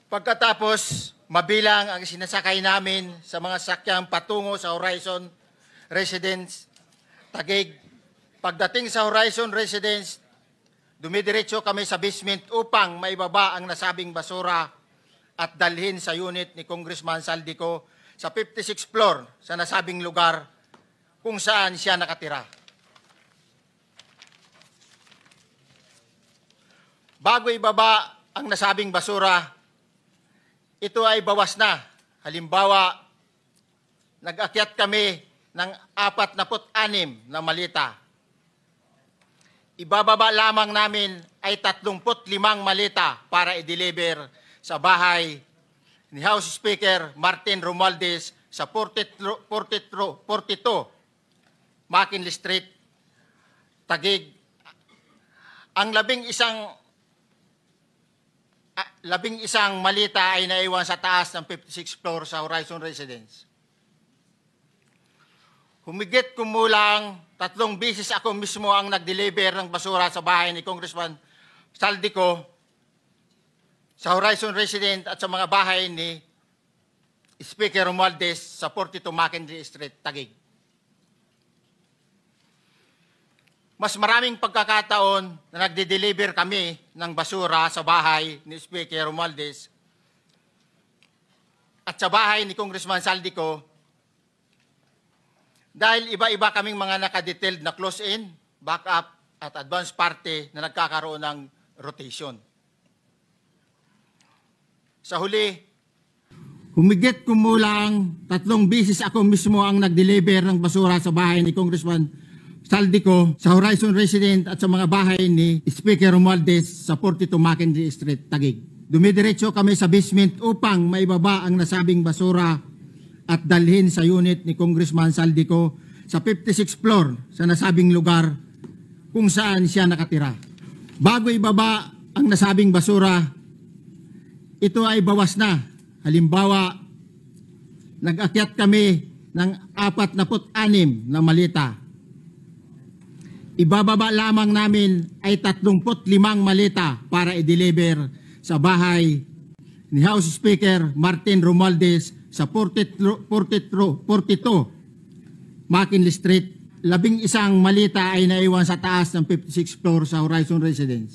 Pagkatapos, mabilang ang sinasakay namin sa mga sakyang patungo sa Horizon Residence, Taguig. Pagdating sa Horizon Residence, dumidiretso kami sa basement upang maibaba ang nasabing basura at dalhin sa unit ni Congressman Saldico sa 56th floor sa nasabing lugar kung saan siya nakatira. Bago ibaba ang nasabing basura, ito ay bawas na. Halimbawa, nag-akyat kami ng 46 na malita. Ibababa lamang namin ay 35 malita para i-deliver sa bahay ni House Speaker Martin Romualdez sa 42 McKinley Street, Taguig. Ang labing isang malita ay naiwan sa taas ng 56th floor sa Horizon Residence. Humigit kumulang 3 beses ako mismo ang nag-deliver ng basura sa bahay ni Congressman Saldico, sa Horizon Residence at sa mga bahay ni Speaker Romualdez sa 42 McKinley Street, Taguig. Mas maraming pagkakataon na nagde-deliver kami ng basura sa bahay ni Speaker Romualdez at sa bahay ni Congressman Saldico dahil iba-iba kaming mga nakadetailed na close-in, backup at advance party na nagkakaroon ng rotation. Sa huli, humigit kumulang 3 beses ako mismo ang nag-deliver ng basura sa bahay ni Congressman Saldico, sa Horizon Residence at sa mga bahay ni Speaker Romualdez sa 42 McKinley Street, Taguig. Dumidiretso kami sa basement upang maibaba ang nasabing basura at dalhin sa unit ni Congressman Saldico sa 56th floor sa nasabing lugar kung saan siya nakatira. Bago ibaba ang nasabing basura, ito ay bawas na. Halimbawa, nag-akyat kami ng 46 na malita. Ibababa lamang namin ay 35 malita para i-deliver sa bahay ni House Speaker Martin Romualdez sa 42 McKinley Street. 11 malita ay naiwan sa taas ng 56th floor sa Horizon Residence.